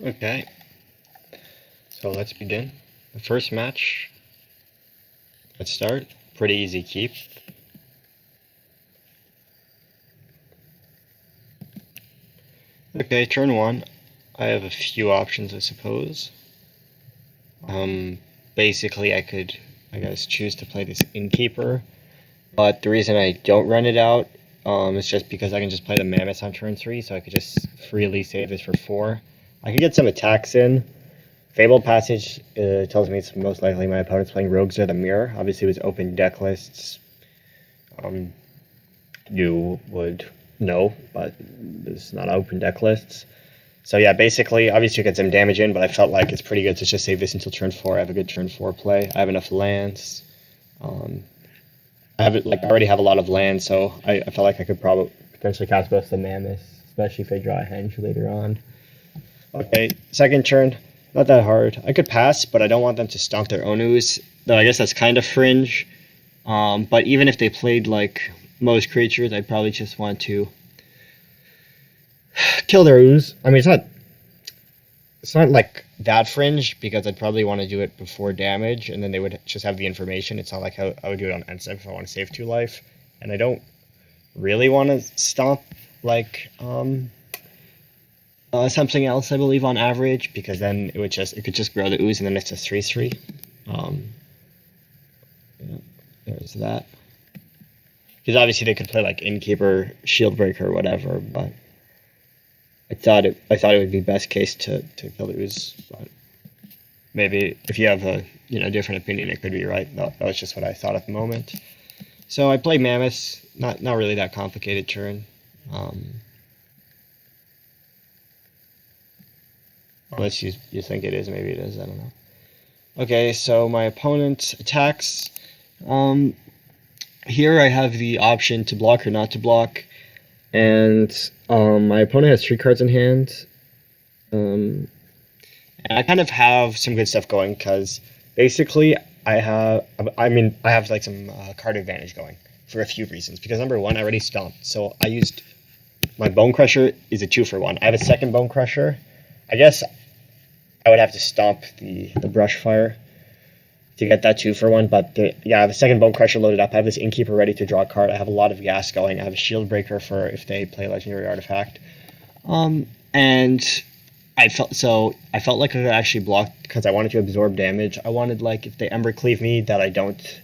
Okay, so let's begin. The first match, let's start. Pretty easy keep. Okay, turn one. I have a few options, I suppose. Basically, I could, I guess, choose to play this innkeeper, but the reason I don't run it out is just because I can just play the mammoth on turn 3, so I could just freely save this for 4. I could get some attacks in. Fabled Passage tells me it's most likely my opponent's playing Rogues or the Mirror. Obviously, with open deck lists, you would know, but it's not open deck lists. So yeah, basically, obviously you get some damage in, but I felt like it's pretty good to just save this until turn 4. I have a good turn 4 play. I have enough lands. I have it, like, I already have a lot of land, so I felt like I could probably potentially cast both the Mammoth, especially if I draw a henge later on. Okay, second turn, not that hard. I could pass, but I don't want them to stomp their own ooze, though I guess that's kind of fringe. But even if they played like most creatures, I'd probably just want to kill their ooze. I mean, it's not like that fringe, because I'd probably want to do it before damage, and then they would just have the information. It's not like how I would do it on end step if I want to save 2 life, and I don't really want to stomp like something else, I believe, on average, because then it could just grow the ooze, and then it's a 3/3. Yeah, there's that. Because obviously they could play like Innkeeper, Shieldbreaker, or whatever, but I thought it would be best case to kill the ooze. But maybe if you have a different opinion, it could be right. That was just what I thought at the moment. So I play Mammoth. Not really that complicated turn. Unless you think it is, maybe it is. I don't know. Okay, so my opponent attacks. Here I have the option to block or not to block, and my opponent has 3 cards in hand. And I kind of have some good stuff going, because basically I have like some card advantage going for a few reasons. Because number one, I already stomped, so I used my Bone Crusher is a 2-for-1. I have a second Bone Crusher. I guess I would have to stomp the Brushfire to get that 2-for-1, but I have a second Bone Crusher loaded up. I have this Innkeeper ready to draw a card. I have a lot of gas going. I have a Shield Breaker for if they play Legendary Artifact. And I felt like I could actually block, because I wanted to absorb damage. I wanted, like, if they Embercleave me, that I don't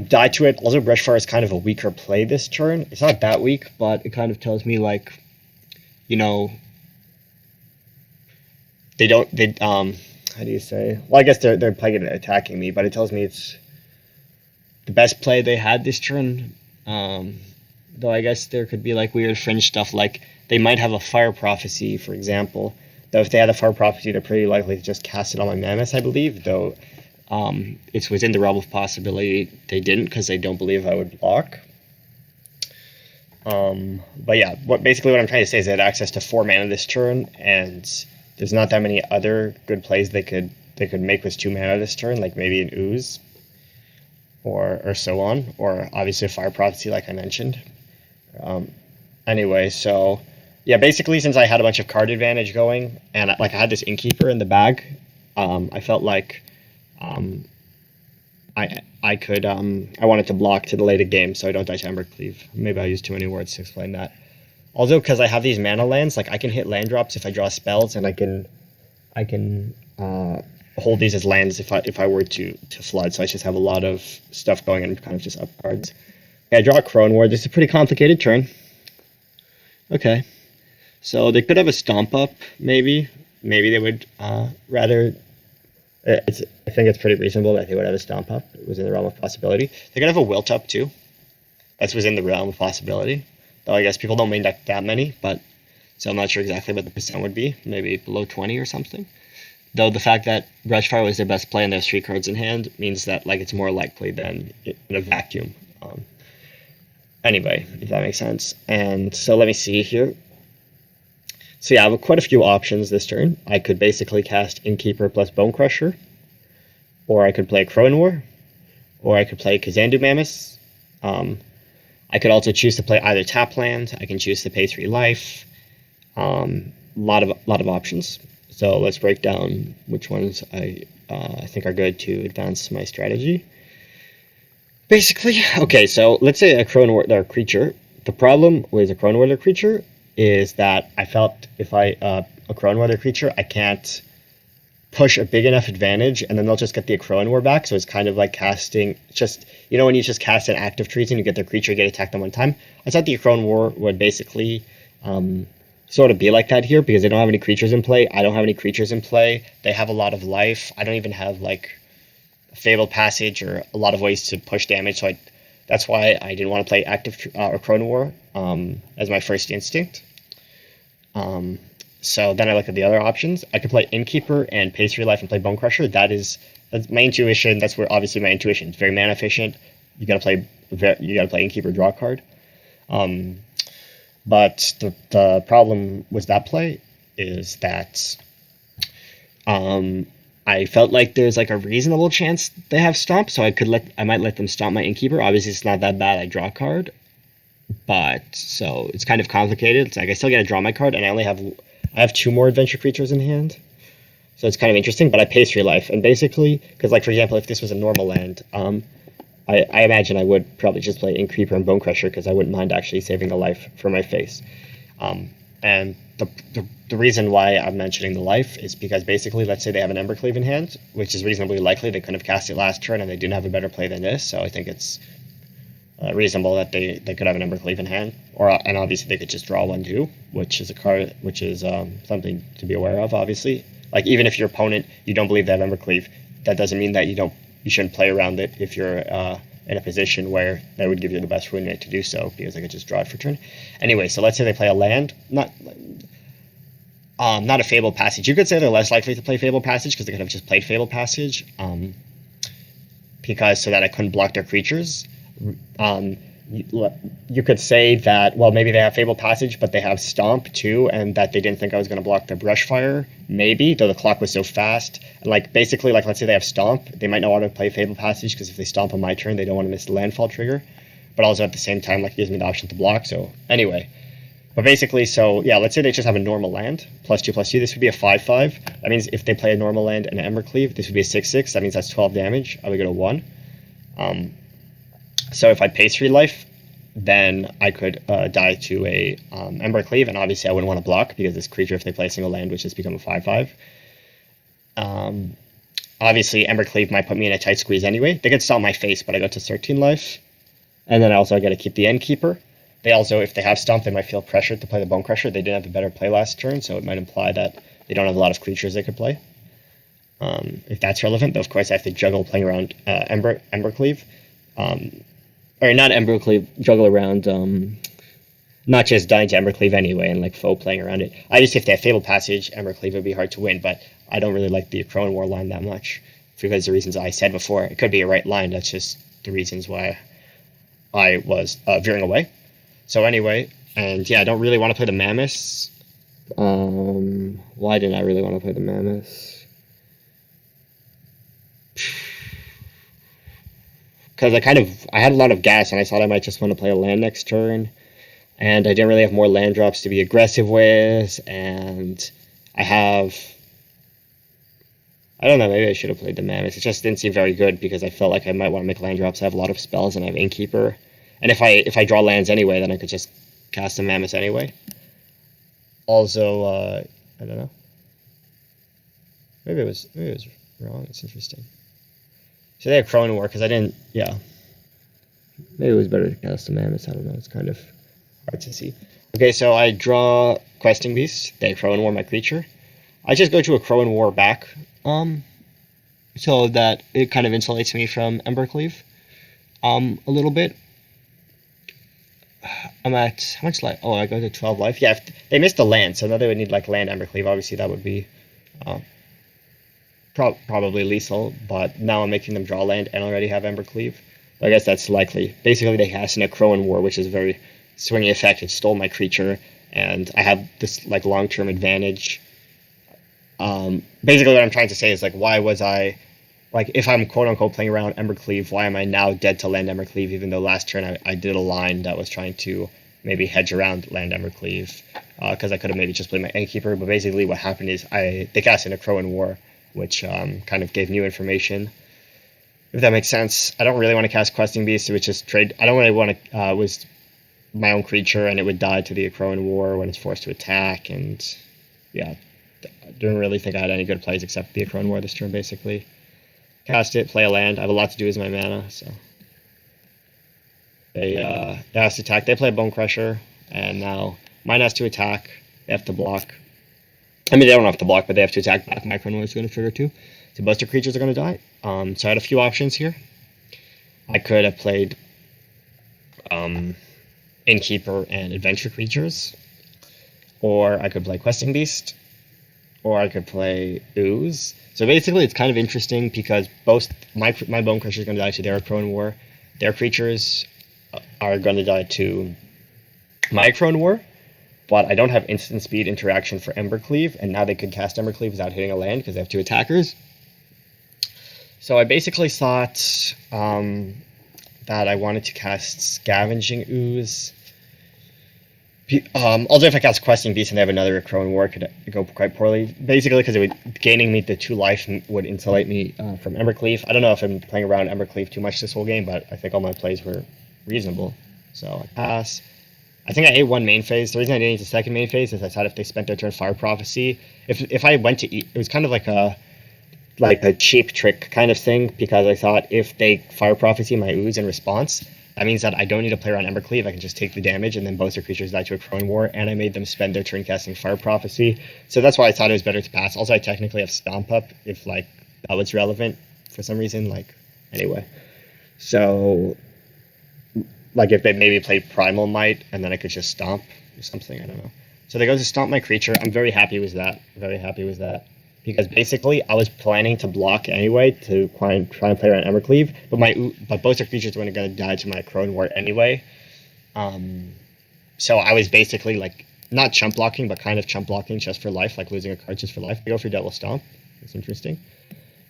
die to it. Also, Brushfire is kind of a weaker play this turn. It's not that weak, but it kind of tells me, like, how do you say? Well, I guess they're playing attacking me, but it tells me it's the best play they had this turn. Though I guess there could be like weird fringe stuff, like they might have a Fire Prophecy, for example. Though if they had a Fire Prophecy, they're pretty likely to just cast it on my Mammoth, I believe. Though it's within the realm of possibility they didn't, because they don't believe I would block. But yeah, basically what I'm trying to say is they had access to 4 mana this turn, and there's not that many other good plays they could make with 2 mana this turn, like maybe an ooze or so on, or obviously a Fire Prophecy like I mentioned. Anyway, so yeah, basically since I had a bunch of card advantage going, and I had this Innkeeper in the bag, I felt like I wanted to block to delay the game so I don't die to Embercleave. Maybe I used too many words to explain that. Also, because I have these mana lands, like I can hit land drops if I draw spells, and I can hold these as lands if I were to flood. So I just have a lot of stuff going and kind of just up cards. Okay, I draw a Crone Ward. This is a pretty complicated turn. Okay, so they could have a Stomp Up, maybe. Maybe they would rather. I think it's pretty reasonable that they would have a Stomp Up. It was in the realm of possibility. They could have a Wilt Up too. That's within the realm of possibility. Though I guess people don't main deck that many, but so I'm not sure exactly what the percent would be. Maybe below 20 or something. Though the fact that Brushfire was their best play and there's 3 cards in hand means that like it's more likely than in a vacuum. Anyway, if that makes sense. And so let me see here. So yeah, I have quite a few options this turn. I could basically cast Innkeeper plus Bone Crusher, or I could play Crone War, or I could play Kazandu Mammoth. I could also choose to play either tap land. I can choose to pay 3 life. lot of options. So let's break down which ones I think are good to advance my strategy. Basically, okay, so let's say a Crone Warrior creature. The problem with a Crone Warrior creature is that I felt if a Crone Warrior creature, I can't push a big enough advantage, and then they'll just get the Crone War back. So it's kind of like casting just, when you just cast an active treason, you get their creature, get attacked on one time. I thought the Crone War would basically sort of be like that here because they don't have any creatures in play. I don't have any creatures in play. They have a lot of life. I don't even have like Fabled Passage or a lot of ways to push damage, so that's why I didn't want to play active or Crone War as my first instinct. So then I looked at the other options. I could play Innkeeper and Pastry Life and play Bone Crusher. That's my intuition. That's where obviously my intuition. It's very mana efficient. You gotta play Innkeeper, draw a card. But the problem with that play is that I felt like there's like a reasonable chance they have Stomp, so I might let them Stomp my Innkeeper. Obviously, it's not that bad. I draw a card, but so it's kind of complicated. It's like I still got to draw my card, and I have 2 more adventure creatures in hand, so it's kind of interesting. But I Pastry Life, and basically, because like for example, if this was a normal land, I imagine I would probably just play Innkeeper and Bone Crusher because I wouldn't mind actually saving a life for my face. And the reason why I'm mentioning the life is because basically, let's say they have an Embercleave in hand, which is reasonably likely. They couldn't have cast it last turn, and they didn't have a better play than this. So I think it's reasonable that they could have an Embercleave in hand, and obviously they could just draw 1 too, which is a card, which is something to be aware of. Obviously, like even if your opponent you don't believe they have Embercleave, that doesn't mean that you shouldn't play around it if you're in a position where that would give you the best win rate to do so, because they could just draw it for turn. Anyway, so let's say they play a land, not a Fabled Passage. You could say they're less likely to play Fabled Passage because they could have just played Fabled Passage, because so that I couldn't block their creatures. You could say that, well, maybe they have Fabled Passage, but they have Stomp too, and that they didn't think I was going to block their Brushfire, maybe, though the clock was so fast. And like basically, like let's say they have Stomp, they might not want to play Fabled Passage because if they Stomp on my turn, they don't want to miss the landfall trigger. But also at the same time, like it gives me the option to block. So anyway, but basically, so yeah, let's say they just have a normal land, +2/+2. This would be a 5/5. That means if they play a normal land and an Embercleave, this would be a 6/6. That means that's 12 damage. I would go to 1. So if I Pastry Life, then I could die to a Embercleave, and obviously I wouldn't want to block because this creature, if they play a single land, would just become a 5/5. Obviously, Embercleave might put me in a tight squeeze anyway. They could Stomp my face, but I go to 13 life. And then I got to keep the Innkeeper. They also, if they have Stomp, they might feel pressured to play the Bone Crusher. They didn't have a better play last turn, so it might imply that they don't have a lot of creatures they could play. If that's relevant, though, of course, I have to juggle playing around Embercleave. Or not Embercleave, juggle around, not just dying to Embercleave anyway, and like foe playing around it. Obviously, if they have Fabled Passage, Embercleave would be hard to win, but I don't really like the Crone War line that much because the reasons I said before. It could be a right line, that's just the reasons why I was veering away. So anyway, and yeah, I don't really want to play the Mammoths. Why didn't I really want to play the Mammoths? Because I had a lot of gas, and I thought I might just want to play a land next turn, and I didn't really have more land drops to be aggressive with, and I don't know, maybe I should have played the Mammoth. It just didn't seem very good because I felt like I might want to make land drops. I have a lot of spells, and I have Innkeeper, and if I draw lands anyway, then I could just cast the Mammoth anyway. Also, I don't know. Maybe it was wrong. It's interesting. So they have Crone War because I didn't. Yeah. Maybe it was better to cast the Mammoth. I don't know. It's kind of hard to see. Okay, so I draw Questing Beast. They Crone War my creature. I just go to a Crone War back, so that it kind of insulates me from Embercleave, a little bit. I'm at how much life? Oh, I go to 12 life. Yeah, if they missed the land, so now they would need like land Embercleave. Obviously, that would be probably lethal. But now I'm making them draw land and already have Embercleave. I guess that's likely. Basically, they cast in a Crone War, which is a very swingy effect. It stole my creature, and I have this like long-term advantage. Basically, what I'm trying to say is like, why was I, like, if I'm quote-unquote playing around Embercleave, why am I now dead to land Embercleave, even though last turn I did a line that was trying to maybe hedge around land Embercleave, because I could have maybe just played my Innkeeper. But basically, what happened is they cast in a Crow in War, which kind of gave new information. If that makes sense. I don't really want to cast Questing Beast, which is trade. I don't really want to was my own creature, and it would die to the Crow in War when it's forced to attack, and yeah, I didn't really think I had any good plays except the Crow in War this turn, basically. Cast it, play a land. I have a lot to do with my mana, so they have to attack. They play a Bone Crusher, and now mine has to attack. They have to block. I mean, they don't have to block, but they have to attack back. My Crow in War is going to trigger too. So most of creatures are going to die. So I had a few options here. I could have played Innkeeper and Adventure creatures, or I could play Questing Beast, or I could play Ooze. So basically, it's kind of interesting because both my Bone Crusher is going to die to their Crow in War. Their creatures are going to die to my Crow in War, but I don't have instant speed interaction for Embercleave, and now they could cast Embercleave without hitting a land because they have 2 attackers. So I basically thought that I wanted to cast Scavenging Ooze. Also, if I cast Questing Beast and they have another Crow in War, it could go quite poorly. Basically, because it would gaining me the 2 life would insulate me from Embercleave. I don't know if I'm playing around Embercleave too much this whole game, but I think all my plays were reasonable. So I pass. I think I ate 1 main phase. The reason I didn't eat the second main phase is I thought if they spent their turn Fire Prophecy, if I went to eat, it was kind of like a cheap trick kind of thing, because I thought if they Fire Prophecy my Ooze in response, that means that I don't need to play around Embercleave. I can just take the damage, and then both their creatures die to a Crow in War, and I made them spend their turn casting Fire Prophecy. So that's why I thought it was better to pass. Also, I technically have Stomp Up if that was relevant for some reason. Anyway. So if they maybe played Primal Might, and then I could just Stomp or something. I don't know. So they go to Stomp my creature. I'm very happy with that. Very happy with that. Because basically, I was planning to block anyway to try and play around Embercleave, but both their creatures were going to die to my Crow in War anyway. So I was basically not chump blocking, but kind of chump blocking just for life, like losing a card just for life. They go for Devil Stomp. That's interesting.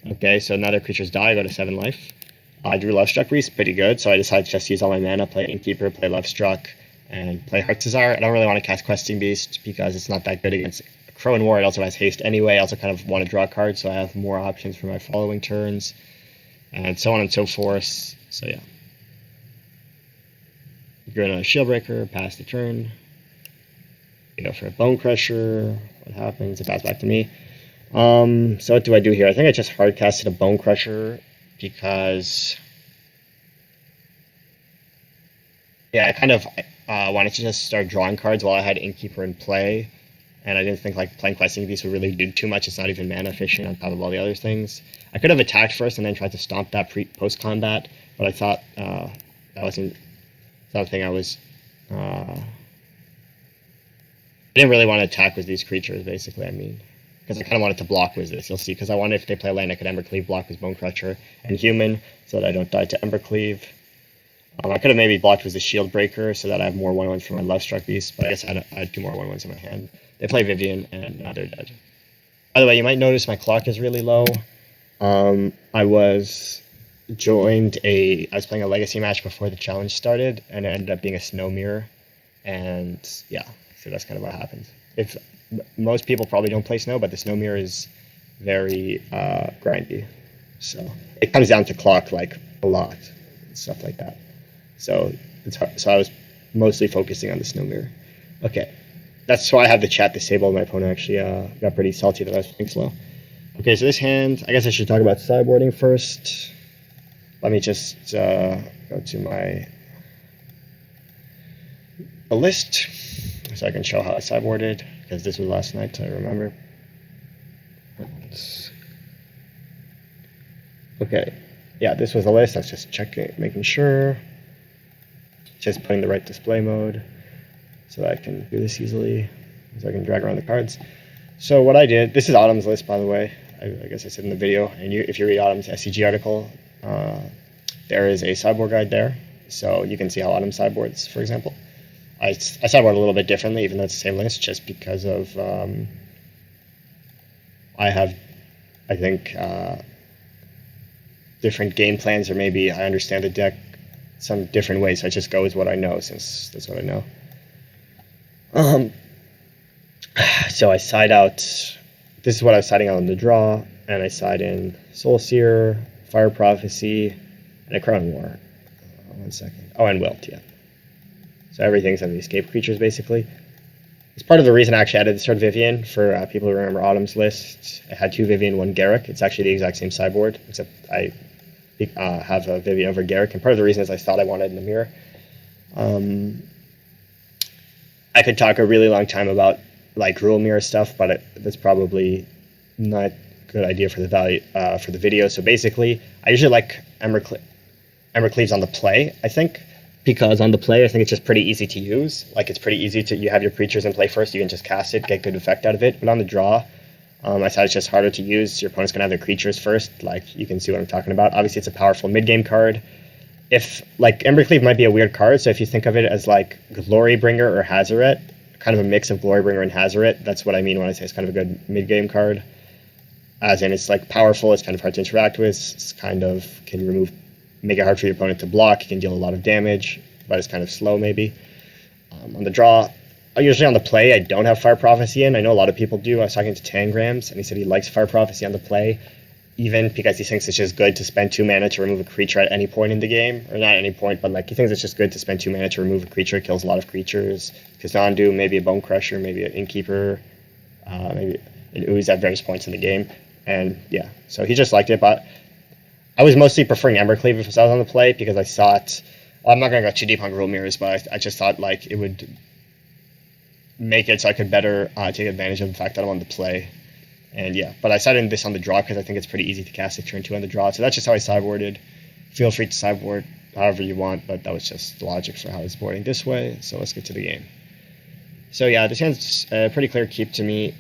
Okay, so now their creatures die. I go to 7 life. I drew Lovestruck Beast, pretty good. So I decided to just use all my mana, play Innkeeper, play Lovestruck, and play Heart's Desire. I don't really want to cast Questing Beast because it's not that good against Crow in War. It also has haste anyway. I also kind of want to draw cards, so I have more options for my following turns, and so on and so forth. So yeah. Go to Shield Breaker, pass the turn. You go for a Bone Crusher. What happens? It passes back to me. So what do I do here? I think I just hard casted a Bone Crusher because I kind of wanted to just start drawing cards while I had Innkeeper in play. And I didn't think playing Questing Beast would really do too much. It's not even mana efficient on top of all the other things. I could have attacked first and then tried to stomp that post-combat, but I thought that wasn't something I was... I didn't really want to attack with these creatures, basically, because I kind of wanted to block with this, you'll see, because I wanted, if they play land, I could Embercleave, block with Bone Crusher and Human, so that I don't die to Embercleave. I could have maybe blocked with the Shield Breaker, so that I have more 1/1s for my Lovestruck Beast, but I guess I had 2 more 1/1s in my hand. They play Vivian, and now they're dead. By the way, you might notice my clock is really low. I was playing a Legacy match before the challenge started, and it ended up being a Snow Mirror, and yeah, so that's kind of what happens. Most people probably don't play Snow, but the Snow Mirror is very grindy, so it comes down to clock a lot, and stuff like that. So it's hard. So I was mostly focusing on the Snow Mirror. Okay. That's why I have the chat disabled. My opponent actually got pretty salty that I was playing slow. Okay, so this hand, I guess I should talk about sideboarding first. Let me just go to my list so I can show how I sideboarded, because this was last night, I remember. Okay, yeah, this was the list. I was just checking, making sure. Just putting the right display mode, so that I can do this easily, so I can drag around the cards. So what I did, this is Autumn's list, by the way. I guess I said in the video, and if you read Autumn's SCG article, there is a sideboard guide there, so you can see how Autumn sideboards, for example. I sideboard a little bit differently, even though it's the same list, just because of I have, I think, different game plans, or maybe I understand the deck some different ways. So I just go with what I know, since that's what I know. Um, so I side out. This is what I was siding out on the draw, and I side in Soul Seer, Fire Prophecy, and a Crown War. 1 second. Oh, and Wilt, yeah. So everything's on the escape creatures, basically. It's part of the reason I actually added this card Vivian. For people who remember Autumn's list, I had 2 Vivian, 1 Garruk. It's actually the exact same sideboard, except I have a Vivian over Garruk, and part of the reason is I thought I wanted in the mirror. I could talk a really long time about like Gruul mirror stuff, but that's probably not a good idea for the value for the video. So basically, I usually like Embercleaves on the play, I think, because on the play I think it's just pretty easy to use. Like it's pretty easy to, you have your creatures in play first, you can just cast it, get good effect out of it. But on the draw, I thought it's just harder to use. Your opponent's gonna have their creatures first. Like you can see what I'm talking about. Obviously, it's a powerful mid-game card. If like Embercleave might be a weird card, so if you think of it as like Glorybringer or Hazoret, kind of a mix of Glorybringer and Hazoret, that's what I mean when I say it's kind of a good mid-game card. As in, it's like powerful, it's kind of hard to interact with, it's kind of can make it hard for your opponent to block, it can deal a lot of damage, but it's kind of slow maybe. On the draw, usually on the play, I don't have Fire Prophecy in. I know a lot of people do. I was talking to Tangrams, and he said he likes Fire Prophecy on the play, even because he thinks it's just good to spend 2 mana to remove a creature at any point in the game. Or not at any point, but like he thinks it's just good to spend 2 mana to remove a creature. It kills a lot of creatures. Kazandu, maybe a Bone Crusher, maybe an Innkeeper, maybe an Ooze at various points in the game. And yeah, so he just liked it, but I was mostly preferring Embercleave if I was on the play, because I thought, well, I'm not going to go too deep on Gruul mirrors, but I just thought like it would make it so I could better take advantage of the fact that I'm on the play. And yeah, but I sided this on the draw because I think it's pretty easy to cast it turn 2 on the draw. So that's just how I sideboarded. Feel free to sideboard however you want, but that was just the logic for how I was boarding this way. So let's get to the game. So yeah, this hand's a pretty clear keep to me.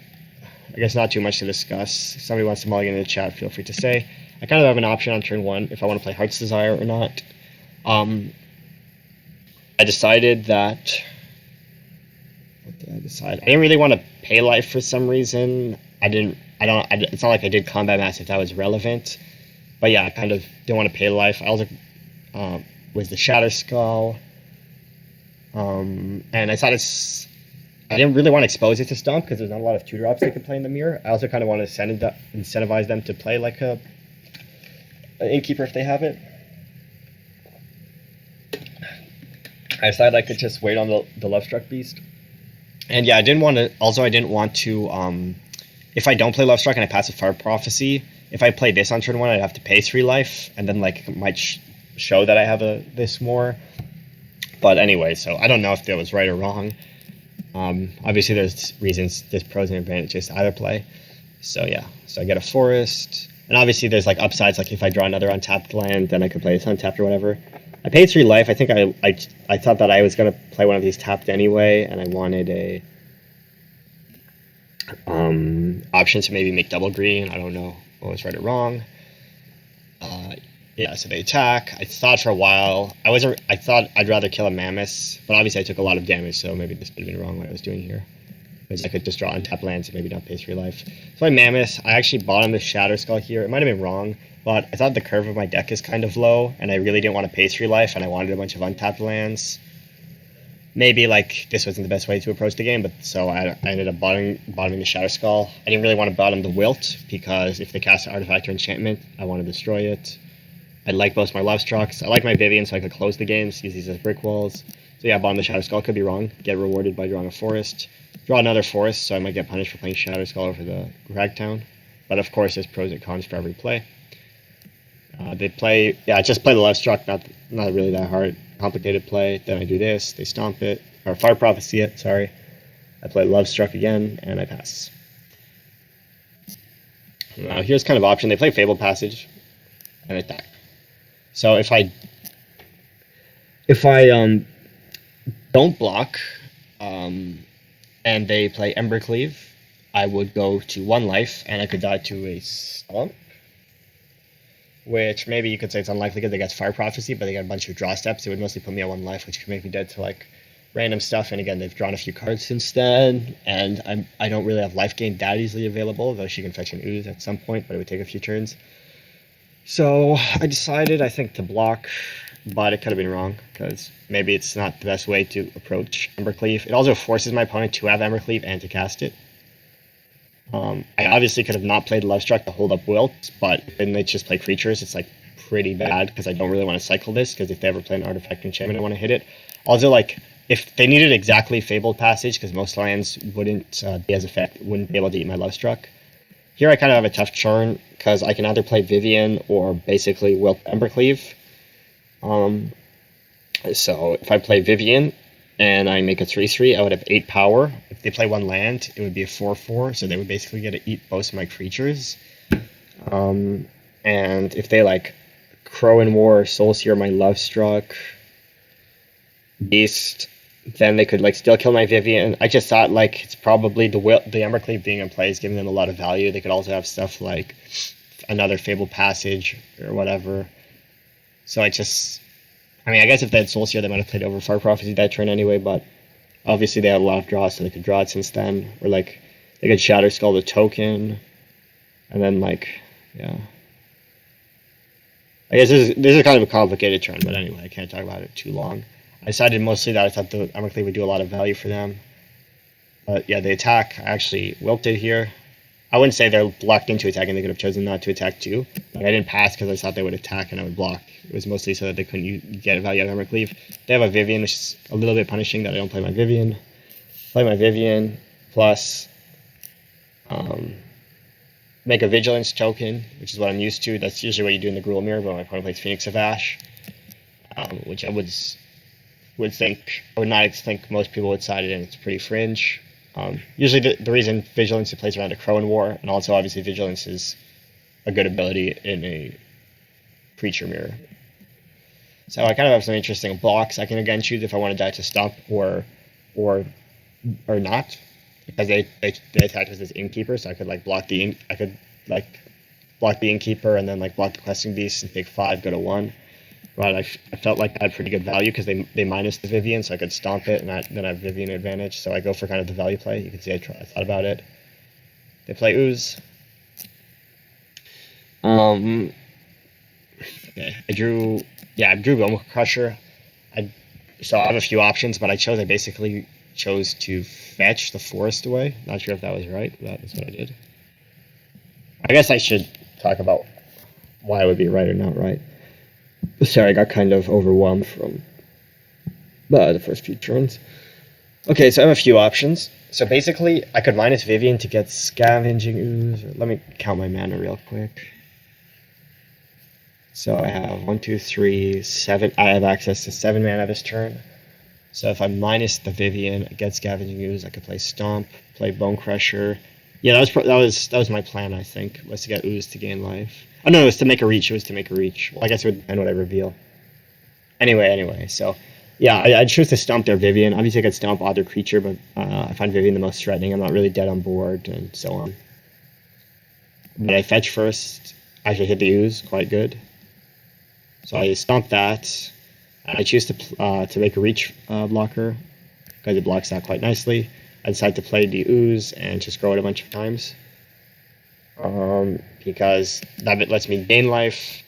I guess not too much to discuss. If somebody wants to mulligan in the chat, feel free to say. I kind of have an option on turn 1 if I want to play Heart's Desire or not. I decided that... What did I decide? I didn't really want to pay life for some reason. It's not like I did Combat Mass if that was relevant. But yeah, I kind of didn't want to pay life. I also was the Shatter Skull. And I thought I didn't really want to expose it to Stomp because there's not a lot of 2-drops they could play in the mirror. I also kind of want to incentivize them to play like an Innkeeper if they have it. I decided I could just wait on the Lovestruck Beast. And yeah, I didn't want to, if I don't play Lovestruck and I pass a Fire Prophecy, if I play this on turn 1, I'd have to pay 3 life, and then like it might show that I have this more. But anyway, so I don't know if that was right or wrong. Obviously there's pros and advantages to either play. So yeah, so I get a Forest, and obviously there's like upsides, like if I draw another untapped land, then I could play this untapped or whatever. I paid 3 life. I think I thought that I was going to play one of these tapped anyway, and I wanted a option to maybe make double green. I don't know what was right or wrong. Yeah, so they attack. I thought for a while, I thought I'd rather kill a Mammoth, but obviously I took a lot of damage, so maybe this would have been wrong what I was doing here. Because I could just draw untapped lands and maybe not pay 3 life. So I Mammoth. I actually bought him the Shatter Skull here. It might have been wrong, but I thought the curve of my deck is kind of low, and I really didn't want to pay 3 life, and I wanted a bunch of untapped lands. Maybe like this wasn't the best way to approach the game, but so I ended up bottoming the Shatter Skull. I didn't really want to bottom the Wilt, because if they cast an artifact or enchantment, I want to destroy it. I like both my Lovestrucks. I like my Vivian, so I could close the games, use these as brick walls. So yeah, bottom the Shatter Skull, could be wrong. Get rewarded by drawing a Forest. Draw another Forest, so I might get punished for playing Shatter Skull over the Ragtown. But of course, there's pros and cons for every play. Just play the Lovestruck, not really that hard, complicated play. Then I do this, they stomp it, or Fire Prophecy it, sorry. I play Lovestruck again, and I pass. Here's kind of option. They play Fabled Passage and attack. So if I don't block, and they play Embercleave, I would go to 1 life, and I could die to a Stomp. Which maybe you could say it's unlikely because they got Fire Prophecy, but they got a bunch of draw steps. It would mostly put me at 1 life, which could make me dead to like random stuff. And again, they've drawn a few cards since then, and I don't really have life gain that easily available, though she can fetch an Ooze at some point, but it would take a few turns. So I decided, I think, to block, but it could have been wrong, because maybe it's not the best way to approach Embercleave. It also forces my opponent to have Embercleave and to cast it. I obviously could have not played Lovestruck to hold up Wilt, but then they just play creatures. It's like pretty bad, because I don't really want to cycle this, because if they ever play an artifact enchantment, I want to hit it. Also, like, if they needed exactly Fabled Passage, because most lands wouldn't be as wouldn't be able to eat my Lovestruck. Here I kind of have a tough turn, because I can either play Vivian or basically Wilt Embercleave. So if I play Vivian and I make a 3/3, I would have 8 power. If they play one land, it would be a 4/4, so they would basically get to eat both of my creatures. And if they like Crow and War, Soulseer, my Lovestruck, Beast, then they could like still kill my Vivian. I just thought like it's probably the Embercleave being in play is giving them a lot of value. They could also have stuff like another Fabled Passage or whatever. So I mean, I guess if they had Soulseer, they might have played Overfire Prophecy that turn anyway, but obviously they had a lot of draws, so they could draw it since then. Or like they could Shatter Skull the token, and then like, yeah. I guess this is kind of a complicated turn, but anyway, I can't talk about it too long. I decided mostly that I thought the Embercleave would do a lot of value for them. But yeah, the attack, I actually wilted here. I wouldn't say they're locked into attacking, they could have chosen not to attack too. But I didn't pass because I thought they would attack and I would block. It was mostly so that they couldn't get value out of Embercleave. They have a Vivian, which is a little bit punishing that I don't play my Vivian. Play my Vivian, plus make a Vigilance token, which is what I'm used to. That's usually what you do in the Gruul mirror when my opponent plays Phoenix of Ash. Which I would not think most people would side it in. It's pretty fringe. Usually the reason Vigilance plays around a Crow and War, and also obviously Vigilance is a good ability in a creature mirror. So I kind of have some interesting blocks. I can again choose if I want to die to Stomp or not, because they attack with this Innkeeper, so I could like block the Innkeeper and then like block the Questing Beast and take 5, go to 1. But I felt like I had pretty good value because they minus the Vivian, so I could stomp it, and then I have Vivian advantage. So I go for kind of the value play. You can see I thought about it. They play Ooze. Okay, I drew Bone Crusher. So I have a few options, but I basically chose to fetch the forest away. Not sure if that was right, but that's what I did. I guess I should talk about why it would be right or not right. Sorry, I got kind of overwhelmed from the first few turns. Okay, so I have a few options. So basically, I could minus Vivian to get Scavenging Ooze. Let me count my mana real quick. So I have 1, 2, 3, 7. I have access to 7 mana this turn. So if I minus the Vivian, I get Scavenging Ooze. I could play Stomp, play Bone Crusher. Yeah, that was my plan. I think was to get Ooze to gain life. Oh no, it was to make a reach. Well, I guess it would depend what I reveal. Anyway, so yeah, I choose to stomp their Vivian. Obviously, I could stomp other creature, but I find Vivian the most threatening. I'm not really dead on board, and so on. But I fetch first. I should hit the Ooze quite good. So I stomp that. I choose to make a reach blocker because it blocks that quite nicely. I decide to play the Ooze and just grow it a bunch of times. Because that bit lets me gain life,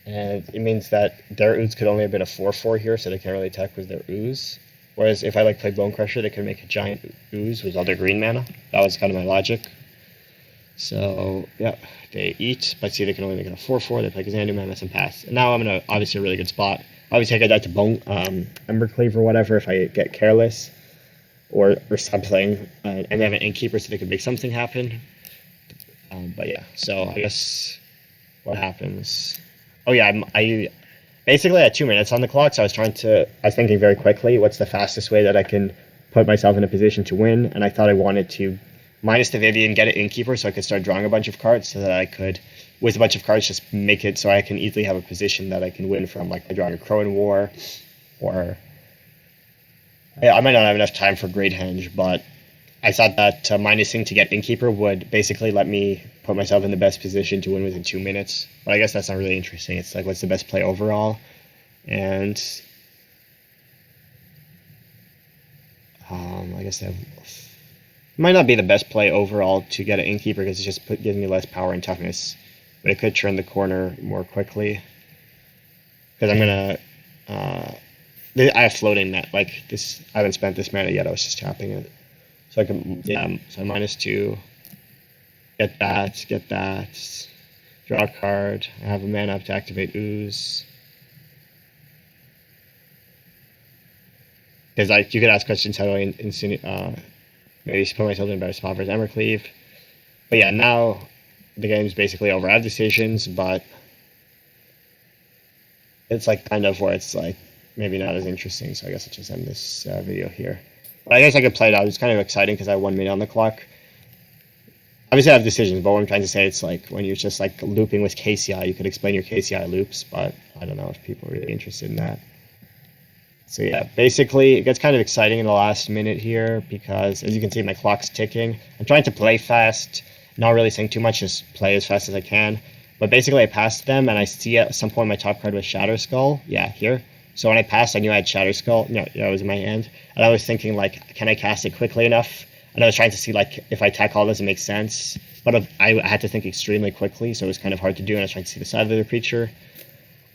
and it means that their Ooze could only have been a 4/4 here, so they can't really attack with their Ooze. Whereas if I like play Bone Crusher, they could make a giant Ooze with all their green mana. That was kind of my logic. So yeah, they eat, but see they can only make it a 4/4. They play Xanadu Mammoth and pass. And now I'm in obviously a really good spot. Obviously I could die to Bone Embercleave or whatever if I get careless, or something, and they have an Innkeeper, so they could make something happen. But yeah, so I guess what happens? Oh yeah, I basically had 2 minutes on the clock, so I was thinking very quickly, what's the fastest way that I can put myself in a position to win? And I thought I wanted to minus the Vivian, get an Innkeeper, so I could start drawing a bunch of cards, so that I could, with a bunch of cards, just make it so I can easily have a position that I can win from, like by drawing a Crow in War, or I might not have enough time for Great Henge, but I thought that minusing to get Innkeeper would basically let me put myself in the best position to win within 2 minutes. But I guess that's not really interesting. It's like, what's the best play overall? And I guess that might not be the best play overall to get an Innkeeper because it just gives me less power and toughness. But it could turn the corner more quickly. Because I'm going to I have floating net, like this. I haven't spent this mana yet. I was just tapping it, so I can So -2. Get that. Draw a card. I have a mana up to activate Ooze. Because like you could ask questions how do I maybe put myself in a better spot versus Embercleave. But yeah, now the game's basically over. I have decisions, but it's like kind of where it's like maybe not as interesting. So I guess I'll just end this video here. But I guess I could play it out. It's kind of exciting because I have 1 minute on the clock. Obviously I have decisions, but what I'm trying to say, it's like when you're just like looping with KCI, you could explain your KCI loops, but I don't know if people are really interested in that. So yeah, basically it gets kind of exciting in the last minute here because as you can see my clock's ticking. I'm trying to play fast, not really saying too much, just play as fast as I can. But basically I passed them and I see at some point my top card was Shatter Skull. Yeah, here. So when I passed, I knew I had Shatter Skull. No, yeah, it was in my hand. And I was thinking like, can I cast it quickly enough? And I was trying to see like if I attack all this, it makes sense. But I had to think extremely quickly, so it was kind of hard to do. And I was trying to see the side of the creature.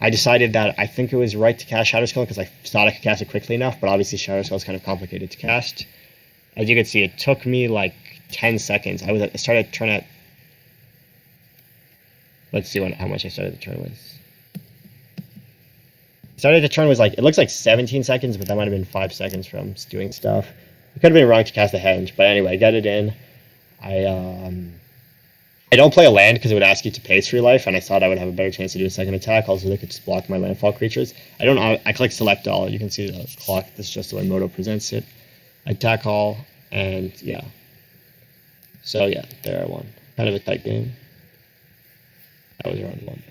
I decided that I think it was right to cast Shatter Skull because I thought I could cast it quickly enough, but obviously Shatter Skull is kind of complicated to cast. As you can see, it took me like 10 seconds. I started turn at. Let's see how much I started the turn with. Started the turn was like, it looks like 17 seconds, but that might have been 5 seconds from doing stuff. It could have been wrong to cast a Henge, but anyway, I get it in. I don't play a land because it would ask you to pay 3 life, and I thought I would have a better chance to do a second attack. Also, they could just block my landfall creatures. I click select all. You can see the clock. This is just the way Moto presents it. I attack all, and yeah. So yeah, there I won. Kind of a tight game. That was round 1.